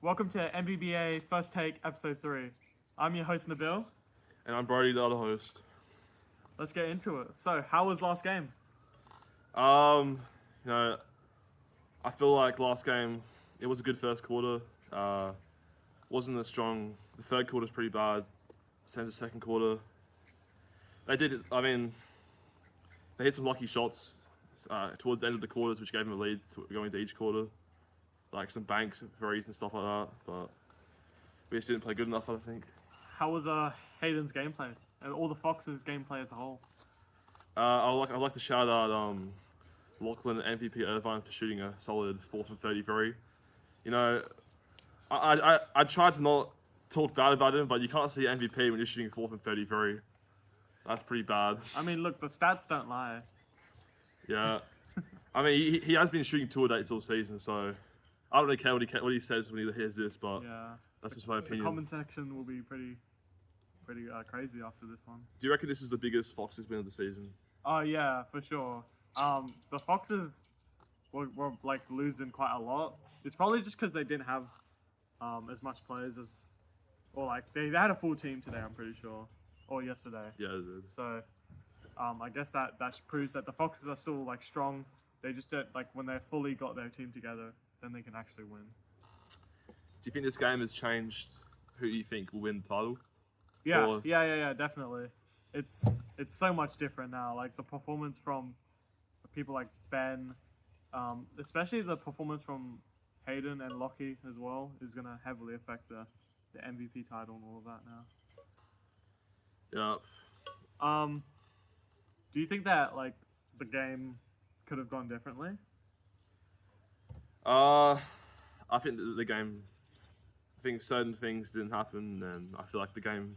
Welcome to NBBA First Take Episode 3. I'm your host, Nabil. And I'm Brody, the other host. Let's get into it. So, how was last game? I feel like last game, it was a good first quarter. Wasn't as strong. The third quarter's pretty bad. Same as the second quarter. They hit some lucky shots towards the end of the quarters, which gave them a lead going into each quarter. Like some banks, threes and stuff like that. But we just didn't play good enough, I think. How was Hayden's gameplay and all the Foxes' gameplay as a whole? I'd like to shout out Lachlan and MVP Irvine for shooting a solid 4 from 33. You know, I tried to not talk bad about him, but you can't see MVP when you're shooting 4 from 33. That's pretty bad. I mean, look, the stats don't lie. Yeah. I mean, he has been shooting 2-a-days all season, so I don't really care what he says when he hears this, but Yeah. that's just my opinion. The comment section will be pretty crazy after this one. Do you reckon this is the biggest Foxes win of the season? Oh yeah, for sure. The Foxes were like losing quite a lot. It's probably just because they didn't have as much players as, or like they had a full team today. I'm pretty sure, or yesterday. Yeah, they did. So, I guess that proves that the Foxes are still like strong. They just don't, like when they've fully got their team together, then they can actually win. Do you think this game has changed who you think will win the title? Yeah, yeah, definitely. It's so much different now. Like the performance from people like Ben, especially the performance from Hayden and Lockie as well, is gonna heavily affect the MVP title and all of that now. Yeah. Do you think that like the game could have gone differently? I think the game. I think certain things didn't happen, and I feel like the game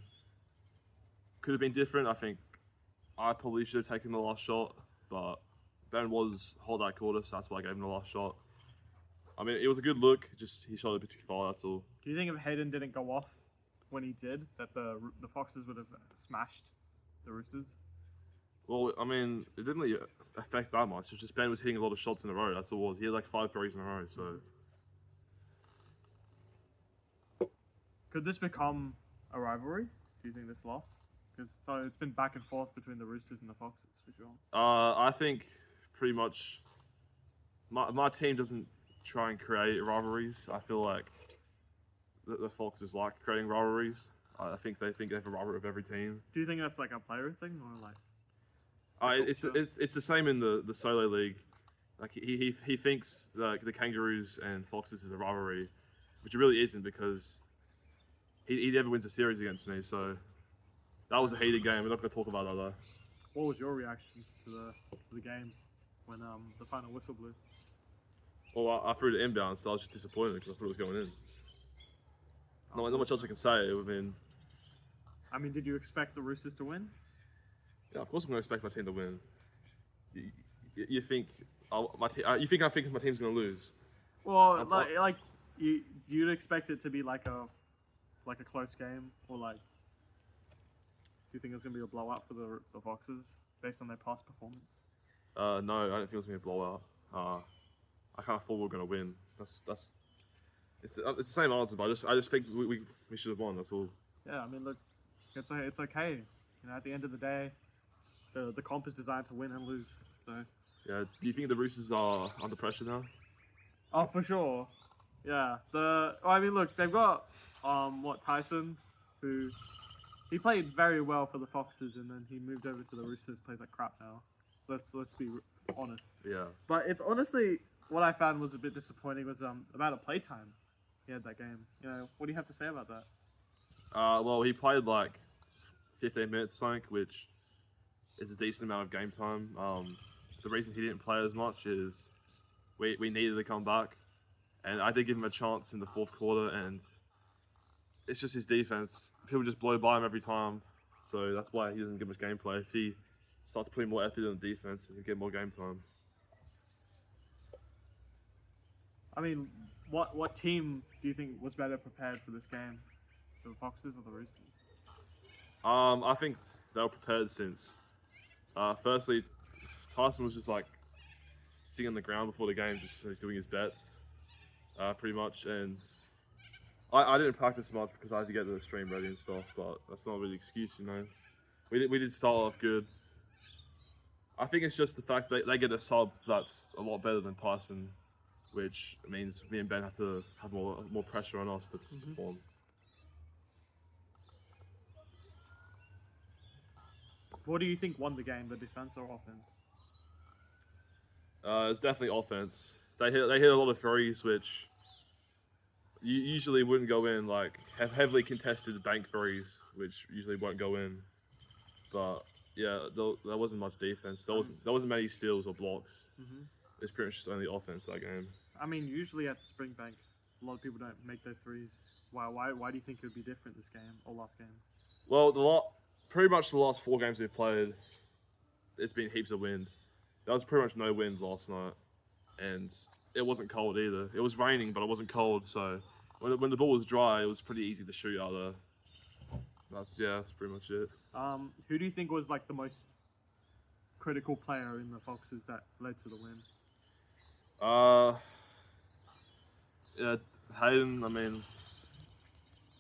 could have been different. I think I probably should have taken the last shot, but Ben was hot that quarter, so that's why I gave him the last shot. I mean, it was a good look. Just he shot a bit too far. That's all. Do you think if Hayden didn't go off when he did, that the Foxes would have smashed the Roosters? Well, I mean, it didn't really affect that much. It was just Ben was hitting a lot of shots in a row. That's all it was. He had like 5 threes in a row. So could this become a rivalry? Do you think this loss? Because it's been back and forth between the Roosters and the Foxes for sure. I think pretty much my team doesn't try and create rivalries. I feel like the Foxes like creating rivalries. I think they have a rivalry with every team. Do you think that's like a player thing or like? It's the same in the solo league. Like he thinks like the Kangaroos and Foxes is a rivalry, which it really isn't because he never wins a series against me. So that was a heated game. We're not going to talk about that though. What was your reaction to the game when the final whistle blew? Well, I threw the inbound, so I was just disappointed because I thought it was going in. Not much else I can say. I mean, did you expect the Roosters to win? Yeah, of course I'm going to expect my team to win. You think I think my team's going to lose? Well, like you'd expect it to be like a close game, or like, do you think it's going to be a blowout for the Foxes based on their past performance? No, I don't think it's going to be a blowout. I kind of thought we were going to win. It's the same answer, but I just think we should have won. That's all. Yeah, I mean, look, it's okay. You know, at the end of the day, the comp is designed to win and lose. So. Yeah. Do you think the Roosters are under pressure now? Oh, for sure. Yeah. I mean, look, they've got Tyson, who he played very well for the Foxes, and then he moved over to the Roosters. Plays like crap now. Let's be honest. Yeah. But it's honestly what I found was a bit disappointing was about a playtime he had that game. You know, what do you have to say about that? Well, he played like 15 minutes, something, which is a decent amount of game time. The reason he didn't play as much is we needed to come back, and I did give him a chance in the fourth quarter, and it's just his defense. People just blow by him every time, so that's why he doesn't get much gameplay. If he starts putting more effort in the defense, he'll get more game time. I mean, what team do you think was better prepared for this game? The Foxes or the Roosters? I think they were prepared since, firstly, Tyson was just like sitting on the ground before the game, just doing his bets, pretty much. And I didn't practice much because I had to get the stream ready and stuff, but that's not really an excuse, you know. We did start off good. I think it's just the fact that they get a sub that's a lot better than Tyson, which means me and Ben have to have more pressure on us to perform. What do you think won the game, the defense or offense? It's definitely offense. They hit a lot of threes, which you usually wouldn't go in, like heavily contested bank threes, which usually won't go in. But yeah, there wasn't much defense. There wasn't many steals or blocks. It's pretty much just only offense that game. I mean, usually at Springbank, a lot of people don't make their threes. Why do you think it would be different this game or last game? Well, pretty much the last 4 games we've played, it's been heaps of wind. There was pretty much no wind last night, and it wasn't cold either. It was raining, but it wasn't cold. So when the ball was dry, it was pretty easy to shoot out there. That's pretty much it. Who do you think was like the most critical player in the Foxes that led to the win? Yeah, Hayden. I mean,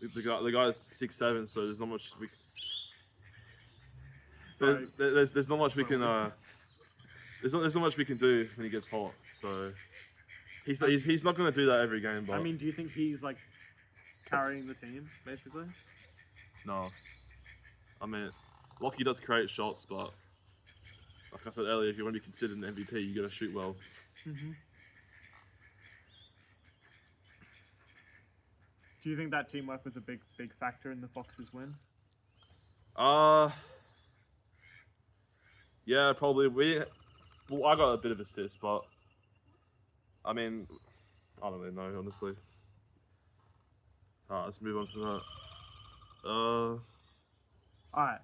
the guy's 6'7", so there's not much we. So there's not much we can. There's not much we can do when he gets hot. So he's not going to do that every game. But I mean, do you think he's like carrying the team basically? No. I mean, Lockie does create shots, but like I said earlier, if you want to be considered an MVP, you got to shoot well. Do you think that teamwork was a big factor in the Foxes' win? Yeah, probably. I got a bit of assist, but I mean, I don't really know, honestly. Alright, let's move on from that. Alright,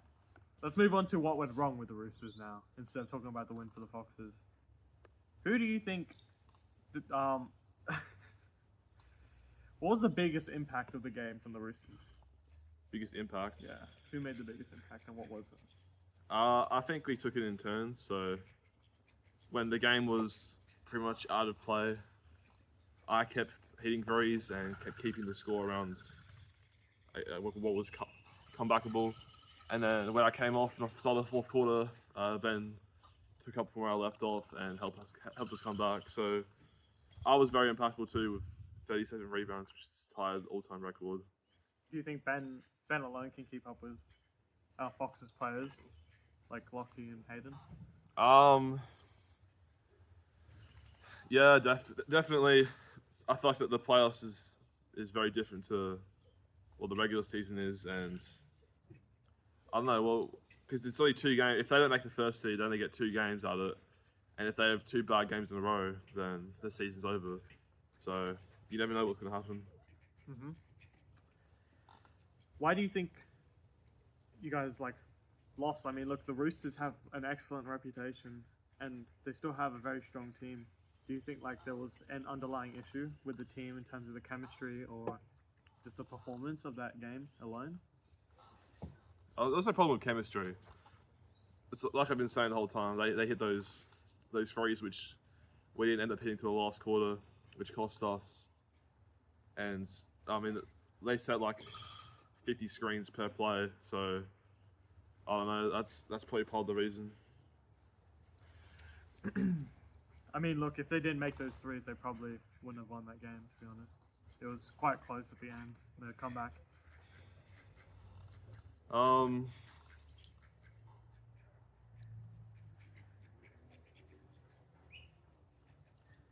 let's move on to what went wrong with the Roosters now, instead of talking about the win for the Foxes. Who do you think what was the biggest impact of the game from the Roosters? Biggest impact? Yeah. Who made the biggest impact and what was it? I think we took it in turns. So when the game was pretty much out of play, I kept hitting threes and kept keeping the score around what was comebackable. And then when I came off in the start of the fourth quarter, Ben took up from where I left off and helped us come back. So I was very impactful too with 37 rebounds, which is tied all-time record. Do you think Ben alone can keep up with Fox's players like Lockie and Hayden? Yeah, definitely. I feel like that the playoffs is very different to what the regular season is, and I don't know. Well, because it's only 2 games. If they don't make the first seed, they only get 2 games out of it, and if they have 2 bad games in a row, then the season's over. So you never know what's going to happen. Why do you think you guys lost? I mean, look, the Roosters have an excellent reputation, and they still have a very strong team. Do you think there was an underlying issue with the team in terms of the chemistry or just the performance of that game alone? There's no problem with chemistry. It's like I've been saying the whole time. They hit those threes which we didn't end up hitting to the last quarter, which cost us. And I mean, they set 50 screens per play, so I don't know. That's probably part of the reason. I mean, look, if they didn't make those threes, they probably wouldn't have won that game, to be honest. It was quite close at the end, the comeback.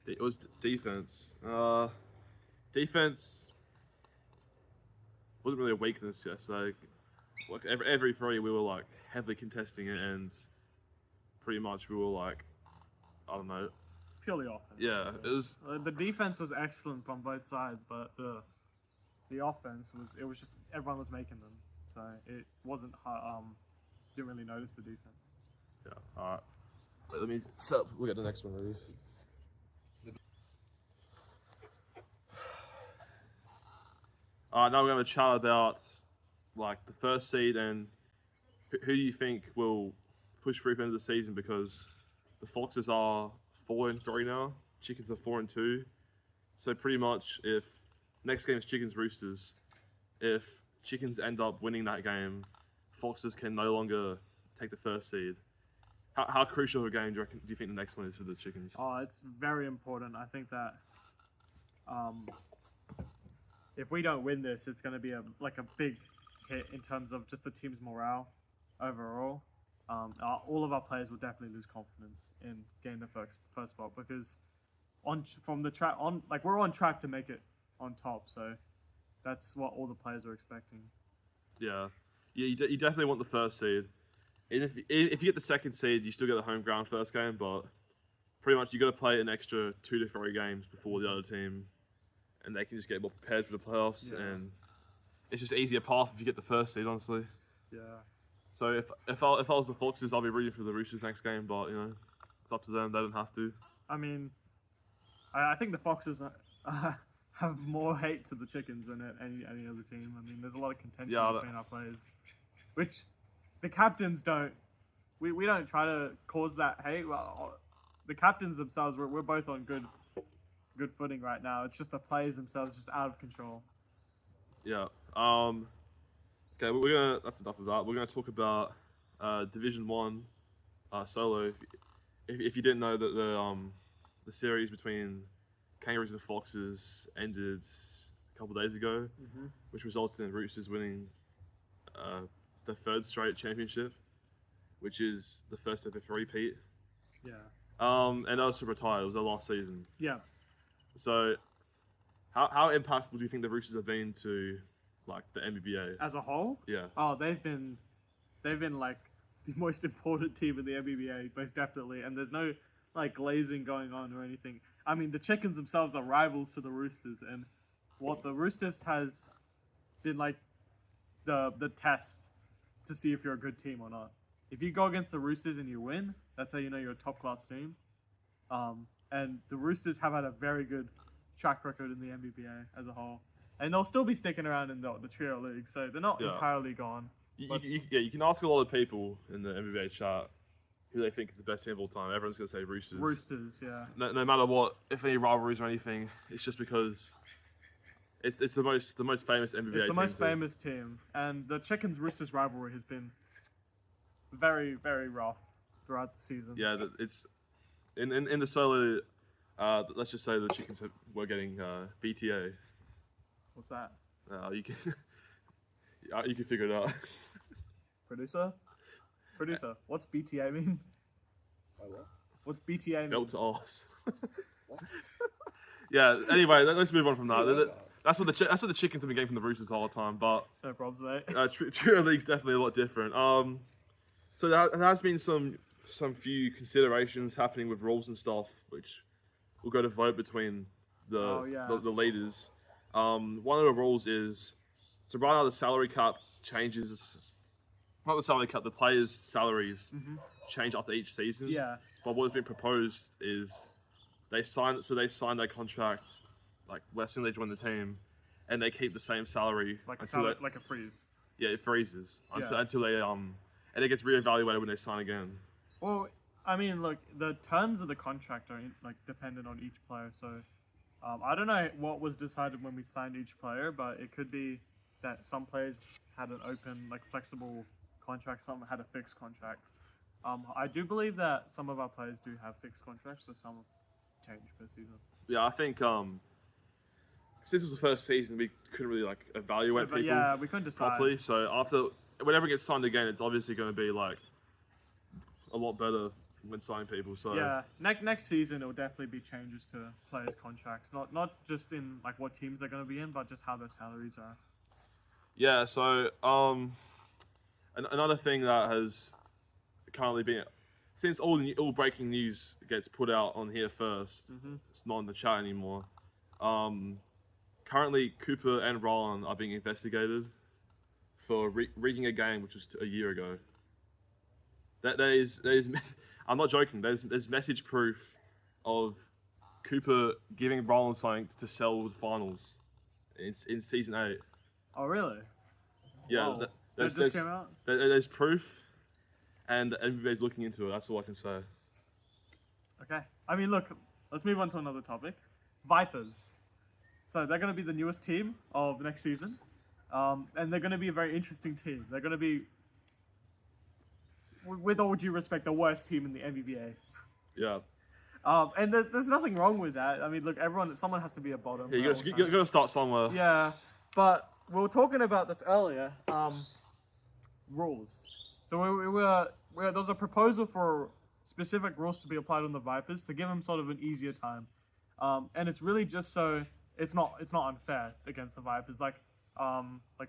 It was defense. Defense wasn't really a weakness yesterday. Every three we were heavily contesting it, and pretty much we were I don't know. Purely offense. Yeah, it was. The defense was excellent on both sides, but the offense was just everyone was making them, so it wasn't didn't really notice the defense. Yeah. All right. Let me set up. Look at the next one, maybe. Now we're going to chat about the first seed and who do you think will push through for the end of the season, because the Foxes are 4-3 now, Chickens are 4-2. So pretty much if next game is Chickens Roosters. If Chickens end up winning that game, Foxes can no longer take the first seed. How crucial of a game do you think the next one is for the Chickens? Oh, it's very important. I think that if we don't win this, it's going to be a big hit in terms of just the team's morale overall. All of our players will definitely lose confidence in getting the first spot because we're on track to make it on top. So that's what all the players are expecting. Yeah, you definitely want the first seed. And if you get the second seed, you still get the home ground first game, but pretty much you got to play an extra 2 to 3 games before the other team, and they can just get more prepared for the playoffs. Yeah. And it's just easier path if you get the first seed, honestly. Yeah. So if I was the Foxes, I'll be rooting for the Roosters next game, but it's up to them. They don't have to. I mean, I think the Foxes have more hate to the Chickens than any other team. I mean, there's a lot of contention between our players, which the captains don't. We don't try to cause that hate. Well, the captains themselves, we're both on good footing right now. It's just the players themselves just out of control. Yeah. Okay, that's enough of that. We're gonna talk about Division 1 solo. If you didn't know that the series between Kangaroos and Foxes ended a couple of days ago, which resulted in Roosters winning the 3rd straight championship, which is the first ever repeat. Yeah. And also retired. It was their last season. Yeah. So, how impactful do you think the Roosters have been to the NBBA as a whole? Yeah. Oh, they've been like the most important team in the NBBA, most definitely. And there's no glazing going on or anything. I mean, the Chickens themselves are rivals to the Roosters, and what the Roosters has been the test to see if you're a good team or not. If you go against the Roosters and you win, that's how you know you're a top-class team. And the Roosters have had a very good track record in the NBBA as a whole. And they'll still be sticking around in the Trio League, so they're not entirely gone. You can ask a lot of people in the NBBA chat who they think is the best team of all time. Everyone's going to say Roosters. Roosters, yeah. No matter what, if any rivalries or anything, it's just because it's the most famous NBBA team. It's the most famous team. And the Chickens-Roosters rivalry has been very, very rough throughout the season. Yeah, it's in the solo. Let's just say the Chickens were getting BTA. What's that? You can you can figure it out. Producer, what's BTA mean? What? What's BTA mean? Belt to arse. Yeah. Anyway, let's move on from that. That's what the Chickens have been getting from the Roosters all the time. But no problems, mate. Trio League's definitely a lot different. So there has been some few considerations happening with rules and stuff, which will go to vote between the leaders. One of the rules is, so right now the salary cap changes. Not the salary cap, the players' salaries change after each season. Yeah. But what has been proposed is they sign their contract as soon as they join the team, and they keep the same salary like a freeze. Yeah, it freezes until they and it gets reevaluated when they sign again. Well, I mean, look, the terms of the contract are dependent on each player. So, I don't know what was decided when we signed each player, but it could be that some players had an open, flexible contract, some had a fixed contract. I do believe that some of our players do have fixed contracts, but some change per season. Yeah, I think since it was the first season, we couldn't really evaluate people. Yeah, we couldn't decide properly. So whenever it gets signed again, it's obviously going to be a lot better when signing people. So yeah, next season it will definitely be changes to players' contracts, not just in what teams they're going to be in, but just how their salaries are. Yeah. So another thing that has currently been, since all breaking news gets put out on here first, it's not in the chat anymore. Currently, Cooper and Roland are being investigated for rigging a game which was a year ago. There is I'm not joking. There's message proof of Cooper giving Roland something to sell the finals in season 8. Oh really? Yeah, wow. That just came out. There's proof, and everybody's looking into it. That's all I can say. Okay. I mean, look. Let's move on to another topic. Vipers. So they're going to be the newest team of next season. And they're going to be a very interesting team. They're going to be, with all due respect, the worst team in the NBBA. Yeah. And there's nothing wrong with that. I mean, look, someone has to be a bottom. Yeah, you got to start somewhere. Yeah, but we were talking about this earlier. Rules. So there was a proposal for specific rules to be applied on the Vipers to give them sort of an easier time. And it's really just so it's not unfair against the Vipers. Like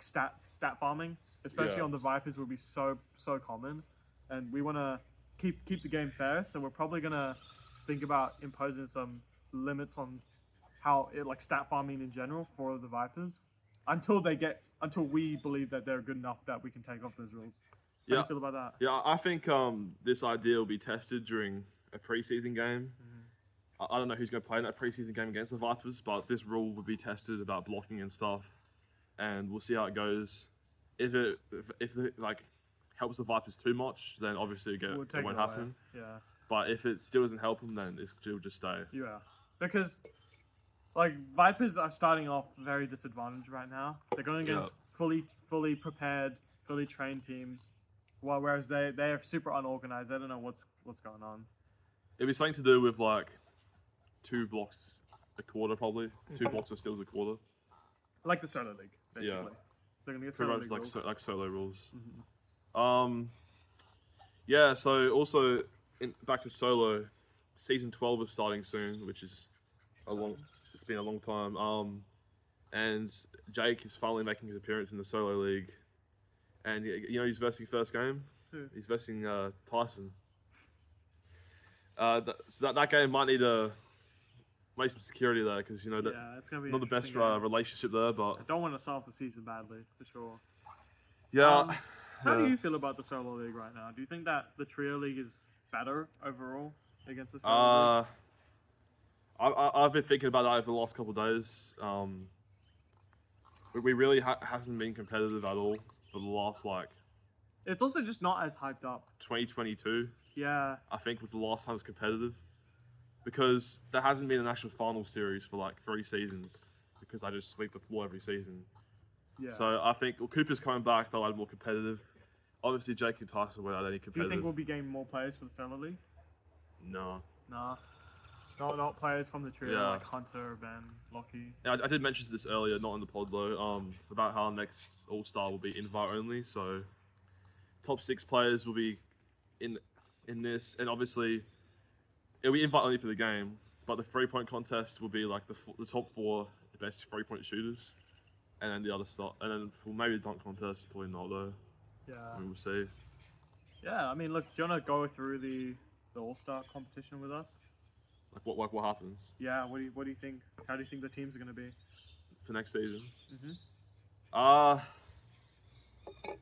stat farming, especially on the Vipers, will be so common, and we want to keep the game fair. So we're probably gonna think about imposing some limits on how stat farming in general for the Vipers until we believe that they're good enough that we can take off those rules. How do you feel about that? Yeah, I think this idea will be tested during a preseason game. I don't know who's going to play in that preseason game against the Vipers, but this rule will be tested about blocking and stuff, and we'll see how it goes. If it helps the Vipers too much, then obviously it won't happen. Yeah. But if it still doesn't help them, then it'll just stay. Yeah, because Vipers are starting off very disadvantaged right now. They're going against fully prepared, fully trained teams, whereas they're super unorganized. They don't know what's going on. It'd be something to do with 2 blocks a quarter, probably 2 blocks of steals a quarter. Like the solo league, basically. Yeah. They're gonna get solo league rules. Like solo rules. Yeah. So also back to solo, season 12 is starting soon, which is it's been a long time. And Jake is finally making his appearance in the solo league, and he's versing first game. Who? He's versing Tyson. So that game might need to make some security there, because it's gonna be not the best relationship there, but I don't want to start off the season badly for sure. Yeah. How do you feel about the solo league right now? Do you think that the trio league is better overall against the solo league? I've been thinking about that over the last couple of days. We really hasn't been competitive at all for the last It's also just not as hyped up. 2022. Yeah. I think was the last time it was competitive, because there hasn't been an actual final series for 3 seasons, because I just sweep the floor every season. Yeah. So I think Cooper's coming back, they'll add more competitive. Obviously, Jake and Tyson won't add any competitive. Do you think we'll be getting more players for the solo league? No. Nah. Not players from the trio like Hunter, Ben, Lockie. Yeah, I did mention this earlier, not in the pod though, about how next All-Star will be invite only. So top 6 players will be in this, and obviously it'll be invite only for the game. But the 3-point contest will be the top 4 best 3-point shooters, and then the other stuff, and then maybe the dunk contest, probably not though. Yeah. We'll see. Yeah, I mean, look, do you want to go through the All-Star competition with us? What happens? Yeah, what do you think? How do you think the teams are going to be for next season? Mm-hmm.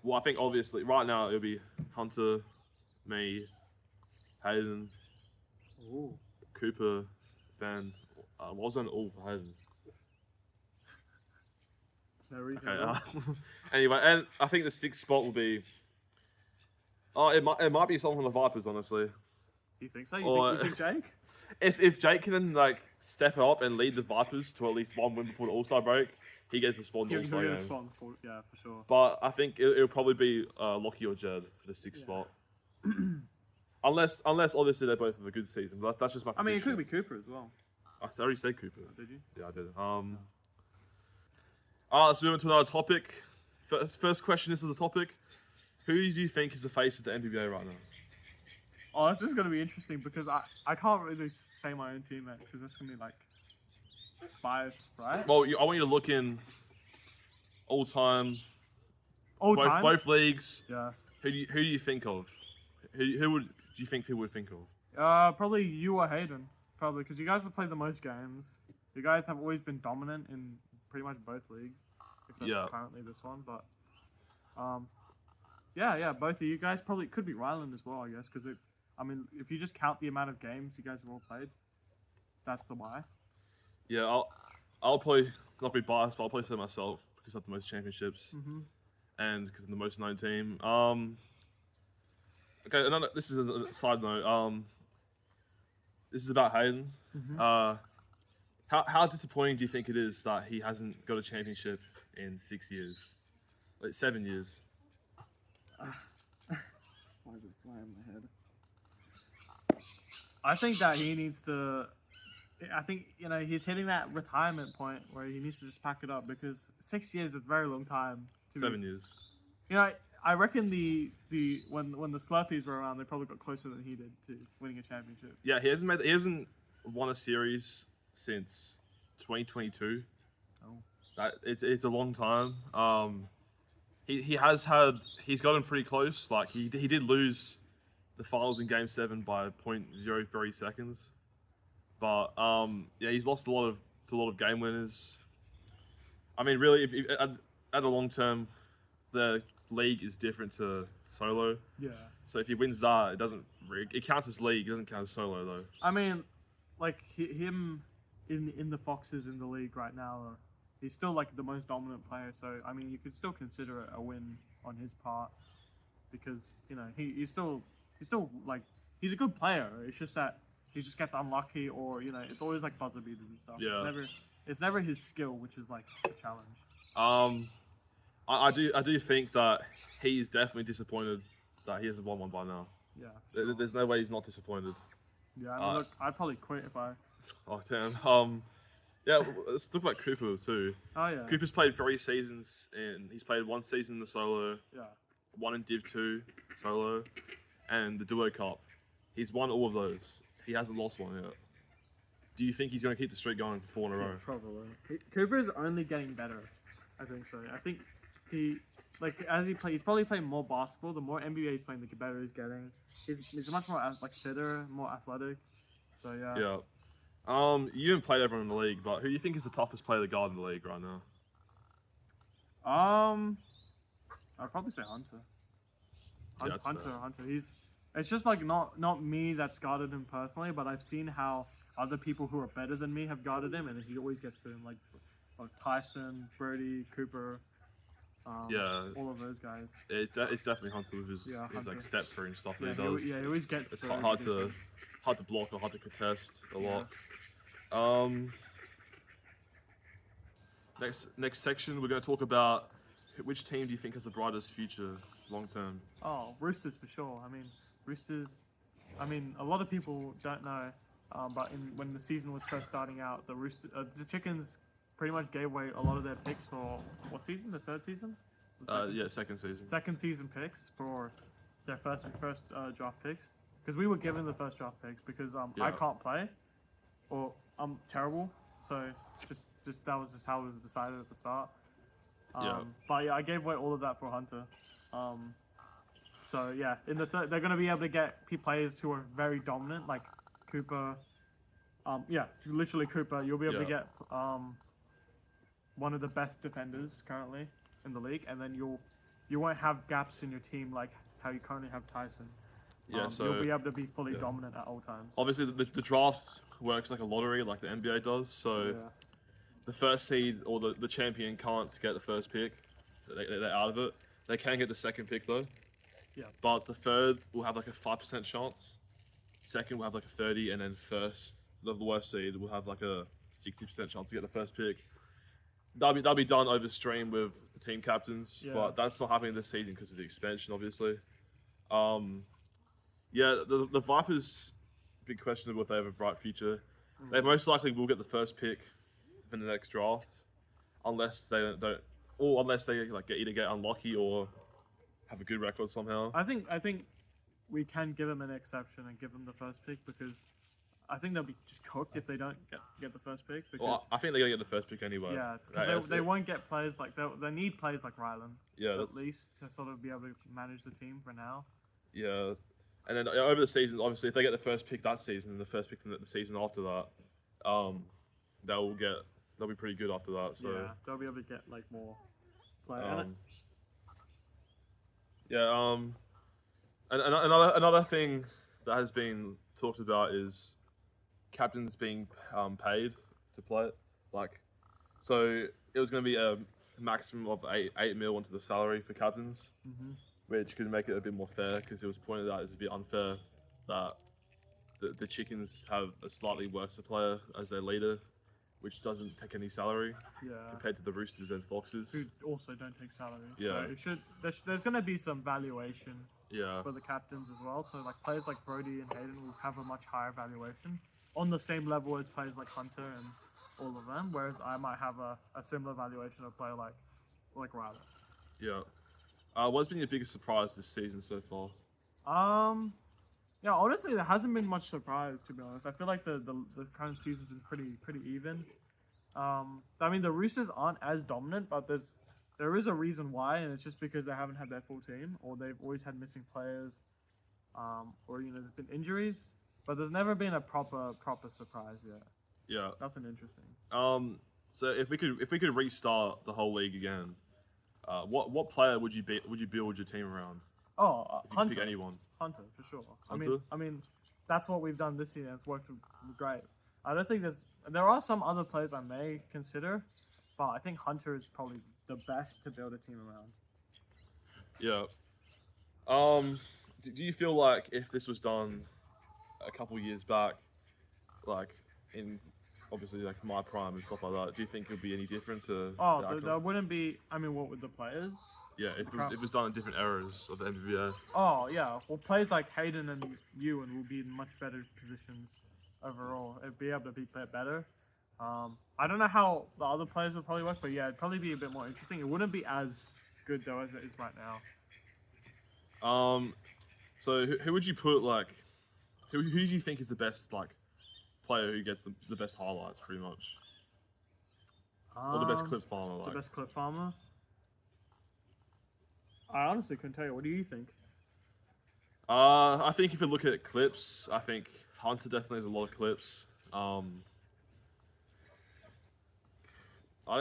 Well, I think obviously right now it'll be Hunter, me, Hayden, Cooper, Ben. What was that all for Hayden? No reason. Okay. Anyway, and I think the 6th spot will be. It might be someone from the Vipers, honestly. You think so? You think Jake? If Jake can step up and lead the Vipers to at least 1 win before the All-Star break, he gets the spot in the All-Star game. Yeah, for sure. But I think it'll probably be Lockie or Jed for the 6th spot. unless obviously they both have a good season. That's just my prediction. I mean, it could be Cooper as well. I already said Cooper. Did you? Yeah, I did. Let's move on to another topic. First question is to the topic. Who do you think is the face of the NBBA right now? Oh, this is going to be interesting, because I can't really say my own teammate, because that's going to be biased, right? Well, I want you to look in all time. Both leagues. Yeah. Who do you think of? Who do you think people would think of? Probably you or Hayden. Probably, because you guys have played the most games. You guys have always been dominant in pretty much both leagues, except currently this one. But yeah, both of you guys probably could be Ryland as well, I guess, because if you just count the amount of games you guys have all played, that's the why. Yeah, I'll probably not be biased, but I'll probably say myself, because I have the most championships, and because I'm the most known team. Okay, this is a side note. This is about Hayden. How disappointing do you think it is that he hasn't got a championship in 6 years, like 7 years? Why is it flying in my head? I think that he needs to. I think he's hitting that retirement point where he needs to just pack it up because 6 years is a very long time. 7 years. I reckon when the Slurpees were around, they probably got closer than he did to winning a championship. Yeah, he hasn't won a series since 2022. Oh. It's a long time. He's gotten pretty close. Like he did lose the finals in Game 7 by 0.03 seconds, but he's lost to a lot of game winners. I mean, really, if at a long term, the league is different to solo. Yeah. So if he wins that, it counts as league. It doesn't count as solo though. I mean, like him in the Foxes in the league right now, he's still like the most dominant player. So I mean, you could still consider it a win on his part because he's still like he's a good player. It's just that he just gets unlucky, or it's always like buzzer beaters and stuff. Yeah. It's never his skill, which is like a challenge. I do think that he's definitely disappointed that he hasn't won one by now. Yeah. Sure. There's no way he's not disappointed. Yeah, I mean, look, I'd probably quit if I. Oh damn. Yeah, let's talk about Cooper too. Oh yeah. Cooper's played 3 seasons, and he's played 1 season in the solo, Yeah. 1 in Div 2 solo, and the Duo Cup. He's won all of those. He hasn't lost one yet. Do you think he's going to keep the streak going for 4 in a row? Yeah, probably. Cooper's only getting better. I think so. I think he's probably playing more basketball. The more NBA he's playing, the better he's getting. He's much more fitter, more athletic. So yeah. Yeah. You haven't played everyone in the league, but who do you think is the toughest player to guard in the league right now? I'd probably say Hunter. Yeah, that's fair. Hunter. It's just like not me that's guarded him personally, but I've seen how other people who are better than me have guarded him, and he always gets to him. Like Tyson, Brody, Cooper. All of those guys. It's definitely Hunter with his Hunter. like step through and stuff Yeah, that he does. he always gets. It's through hard the to defense. block or hard to contest a lot. Next section, we're going to talk about which team do you think has the brightest future long term. Oh, Roosters for sure. I mean, Roosters. I mean, a lot of people don't know, but when the season was first starting out, the Chickens pretty much gave away a lot of their picks for what season? The third season? Second season. Second season picks for their first draft picks, because we were given the first draft picks because I can't play, or I'm terrible. So just that was just how it was decided at the start. But yeah, I gave away all of that for Hunter. So yeah, in the third, they're going to be able to get players who are very dominant, like Cooper. Literally Cooper. You'll be able to get one of the best defenders currently in the league, and then you won't have gaps in your team like how you currently have Tyson. So you'll be able to be fully dominant at all times. Obviously, the draft works like a lottery, like the NBA does. So the first seed or the champion can't get the first pick. They're out of it. They can get the second pick though. Yeah. But the third will have like a 5% chance. Second will have like a 30, and then first, the worst seed will have like a 60% chance to get the first pick. That'll be done over stream with the team captains, but that's not happening this season because of the expansion, obviously. The Vipers, big questionable if they have a bright future. They most likely will get the first pick in the next draft, unless they don't, or unless they either get unlucky or have a good record somehow. I think we can give them an exception and give them the first pick, because I think they'll be just cooked if they don't get the first pick. Because I think they're gonna get the first pick anyway. Yeah, because they won't get players like they need players like Rylan. Yeah, at least to sort of be able to manage the team for now. Yeah, and then over the season, obviously, if they get the first pick that season and the first pick the season after that, they'll be pretty good after that. So yeah, they'll be able to get like more players. And another thing that has been talked about is captains being paid to play it. So it was going to be a maximum of 8 mil onto the salary for captains, which could make it a bit more fair, because it was pointed out it's a bit unfair that the Chickens have a slightly worse player as their leader, which doesn't take any salary Yeah. compared to the Roosters and Foxes. Who also don't take salaries. Yeah. So there's going to be some valuation Yeah. for the captains as well. So like players like Brody and Hayden will have a much higher valuation on the same level as players like Hunter and all of them. Whereas I might have a similar valuation of a player like Riley. Yeah. What's been your biggest surprise this season so far? Yeah, honestly, there hasn't been much surprise, to be honest. I feel like the current season's been pretty even. I mean, the Roosters aren't as dominant, but there is a reason why, and it's just because they haven't had their full team, or they've always had missing players, or there's been injuries. But there's never been a proper surprise yet. Yeah. Nothing interesting. So if we could restart the whole league again, what player would you build your team around? Oh, If you could Hunter. pick anyone. Hunter, for sure. Hunter? I mean, that's what we've done this year, and it's worked great. I don't think there are some other players I may consider, but I think Hunter is probably the best to build a team around. Yeah. Do you feel like if this was done a couple years back, like in obviously like my prime and stuff like that, do you think it would be any different to? Oh, the there wouldn't be. I mean, what with the players? Yeah, if it was done in different eras of the NBBA. Oh yeah, well, players like Hayden and Ewan will be in much better positions overall. It'd be able to be better. I don't know how the other players would probably work, but yeah, it'd probably be a bit more interesting. It wouldn't be as good though as it is right now. So who would you put like? Who do you think is the best like player who gets the best highlights, pretty much, or the best clip farmer? Like? The best clip farmer. I honestly couldn't tell you. What do you think? I think if you look at clips, I think Hunter definitely has a lot of clips. I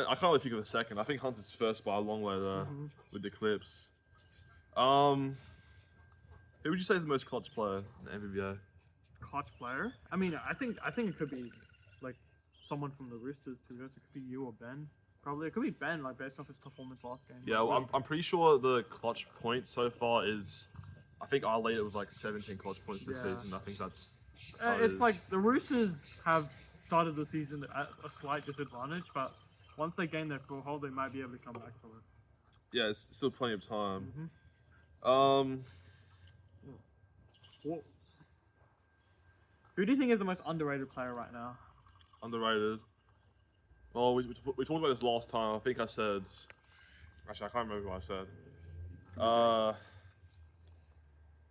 can't really think of a second. I think Hunter's first by a long way there with the clips. Who would you say is the most clutch player in the NBBA? Clutch player? I mean, I think it could be like someone from the Roosters too. It could be you or Ben. Probably it could be Ben, like based off his performance last game. Yeah, well, I'm pretty sure the clutch point so far is. I think I lead it with like 17 clutch points this season. I think that's. It's like the Roosters have started the season at a slight disadvantage, but once they gain their full hold, they might be able to come back from it. Yeah, it's still plenty of time. Who do you think is the most underrated player right now? Underrated. Well, we talked about this last time. I think I said. Actually, I can't remember what I said.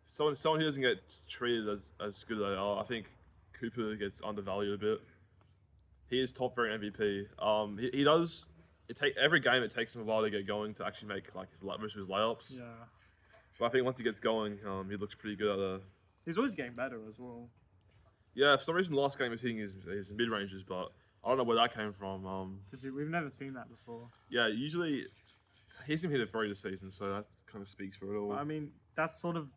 Someone who doesn't get treated as good as they are. I think Cooper gets undervalued a bit. He is top variant MVP. He does. Every game it takes him a while to get going to actually make like most of his layups. Yeah. But I think once he gets going, he looks pretty good at the. He's always getting better as well. Yeah, for some reason last game he was hitting his mid ranges, but I don't know where that came from. Because we've never seen that before. Yeah, usually he's hit a 3 this season, so that kind of speaks for it all. I mean, that's sort of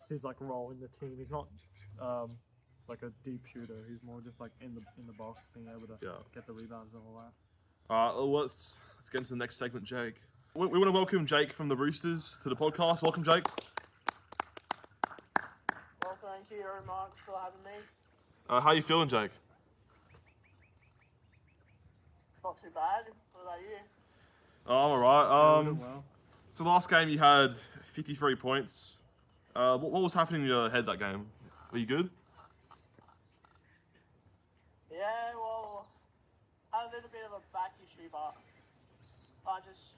his like role in the team. He's not like a deep shooter. He's more just like in the box, being able to get the rebounds and all that. Let's get into the next segment, Jake. We want to welcome Jake from the Roosters to the podcast. Welcome, Jake. Well, thank you very much for having me. How you feeling, Jake? Not too bad. What about you? I'm alright. Doing well. So last game you had 53 points. What was happening in your head that game? Were you good? Yeah, well, I had a little bit of a back issue, but I just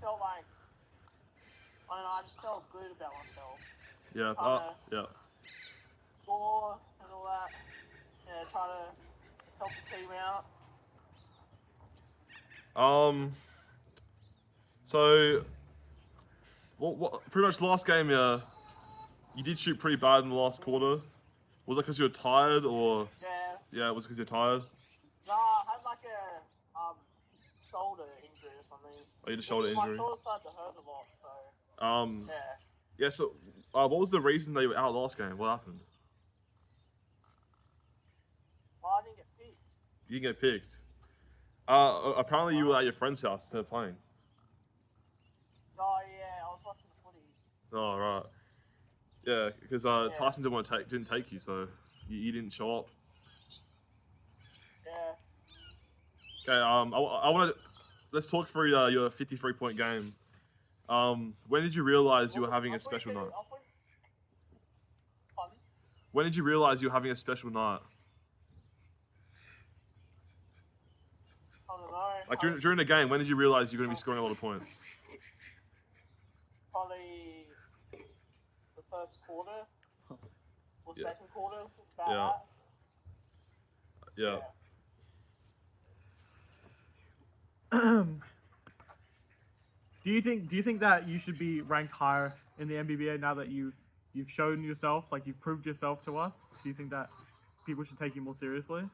felt like, I don't know, I just felt good about myself. Yeah. Yeah. Score and all that. Yeah, try to help the team out. So, what? Pretty much last game, you did shoot pretty bad in the last quarter. Was that because you were tired, or? Yeah. Yeah, it was because you're tired. Nah, I had like a shoulder injury or something. Oh, you had a shoulder injury. My shoulder started to hurt a lot, so. Yeah. Yeah. So, what was the reason they were out last game? What happened? Well, I didn't get picked. You didn't get picked. Apparently you were at your friend's house instead of playing. Oh yeah, I was watching the footy. Oh right. Yeah, because Tyson didn't take you, so you didn't show up. Yeah. Okay. I want to let's talk through your 53-point game. When did you realize you were having a special night? Pardon? When did you realize you were having a special night? I don't know. Like during the game, when did you realize you're going to be scoring a lot of points? Probably the first quarter or Yeah. second quarter. About Yeah. that. Do you think that you should be ranked higher in the NBBA now that you've shown yourself, like you've proved yourself to us? Do you think that people should take you more seriously?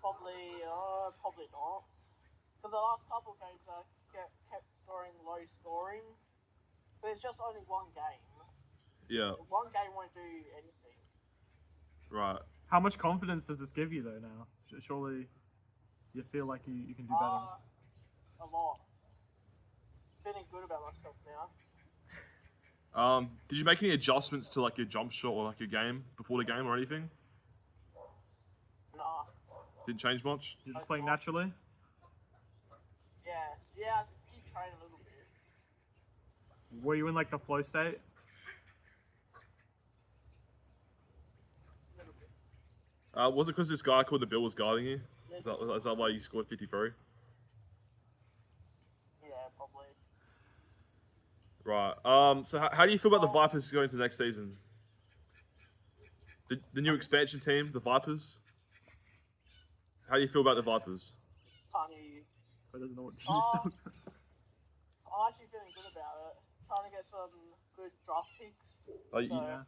Probably not. For the last couple of games, I kept scoring low scoring. But it's just only one game. Yeah. One game won't do anything. Right. How much confidence does this give you though now? Surely you feel like you can do better. A lot. Feeling good about myself now. Did you make any adjustments to like your jump shot or like your game before the game or anything? Nah. Didn't change much? You're just playing naturally? Yeah, I keep training a little bit. Were you in like the flow state? A little bit. Was it because this guy called the Bill was guarding you? Is that why you scored 53? Yeah, probably. Right. So how do you feel about the Vipers going to the next season? The new expansion team, the Vipers? How do you feel about the Vipers? Can't hear you. I doesn't know what to do. I'm actually feeling good about it. Trying to get some good draft picks.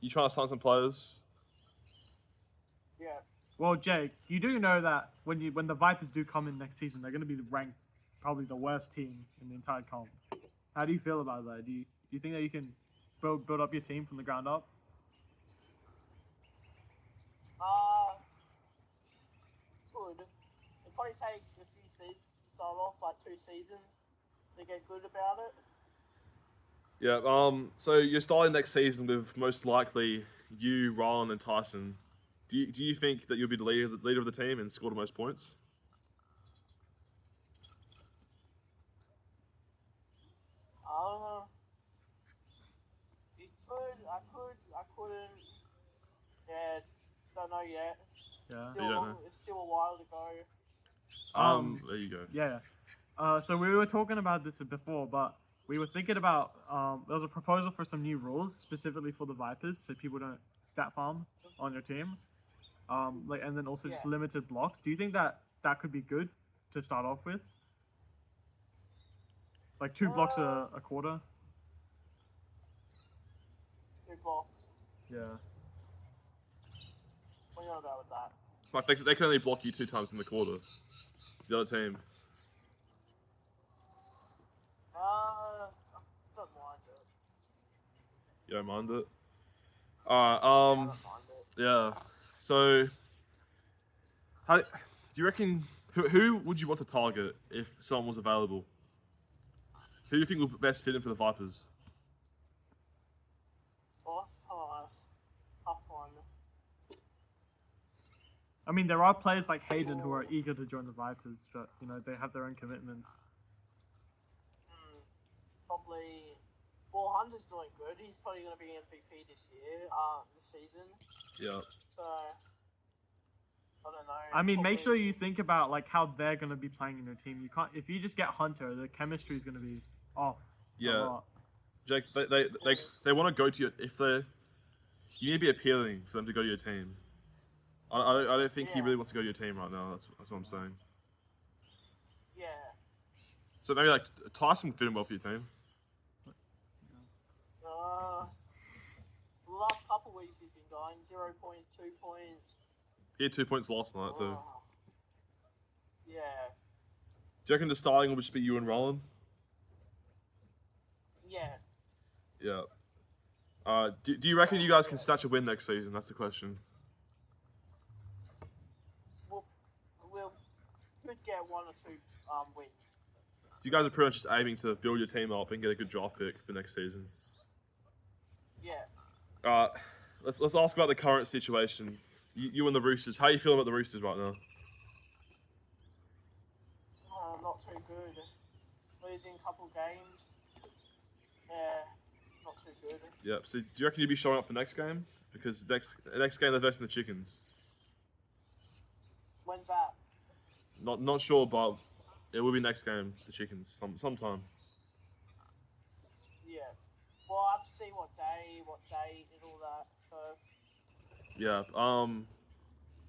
You trying to sign some players? Yeah. Well, Jake, you do know that when the Vipers do come in next season, they're going to be ranked probably the worst team in the entire comp. How do you feel about that? Do you think that you can build up your team from the ground up? Good. It'll probably take a few seasons to start off, like 2 seasons, to get good about it. Yeah. So you're starting next season with most likely you, Ron, and Tyson. Do you think that you'll be the leader of the team and score the most points? I couldn't. Yeah, don't know yet. Yeah. You don't know. It's still a while to go. There you go. Yeah. So we were talking about this before, but we were thinking about there was a proposal for some new rules specifically for the Vipers, so people don't stat farm on your team. And then also just limited blocks. Do you think that could be good to start off with? Like 2 blocks a quarter? 2 blocks. Yeah. What do you know about with that? Like they can only block you 2 times in the quarter. The other team. I don't mind it. You don't mind it? I don't mind it. Yeah. So, do you reckon who would you want to target if someone was available? Who do you think would best fit in for the Vipers? That's tough one. I mean, there are players like Hayden who are eager to join the Vipers, but they have their own commitments. Probably. Well, Hunter's doing good. He's probably going to be MVP this year, this season. Yeah. So, I don't know. I mean, make Probably- sure you think about like how they're going to be playing in your team. You can't if you just get Hunter, the chemistry is going to be off. A Yeah. lot. Jake, they want to go to your you need to be appealing for them to go to your team. I don't think he really wants to go to your team right now. That's what I'm saying. Yeah. So maybe like Tyson would fit in well for your team. The last couple weeks he's been going 0 points, 2 points. He had 2 points last night too. Yeah. Do you reckon the starting will just be you and Roland? Yeah. Yeah. Do you reckon you guys can snatch a win next season? That's the question. We'll could get 1 or 2 wins. So you guys are pretty much just aiming to build your team up and get a good draft pick for next season. Yeah. Let's ask about the current situation. You and the Roosters. How are you feeling about the Roosters right now? Not too good. Losing a couple games. Yeah, not too good. Yeah. So do you reckon you'll be showing up for next game? Because next game they're versing the Chickens. When's that? Not sure, but it will be next game. The Chickens sometime. Yeah. Well, I have to see what day, and all that first. Yeah.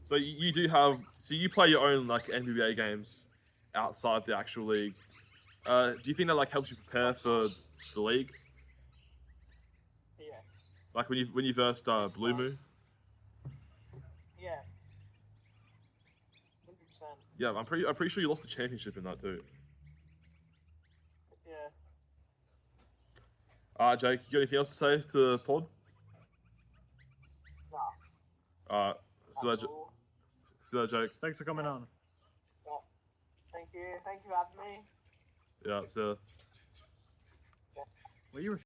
So you do have. So you play your own like NBBA games outside the actual league. Do you think that like helps you prepare for the league? Yes. Like when you versed Blue Moo? Yeah. 100%. Yeah, I'm pretty sure you lost the championship in that too. Yeah. Jake, you got anything else to say to the pod? Nah. See you later, Jake. Thanks for coming on. Yeah. Thank you. Thank you for having me. Yeah, so. Well, you were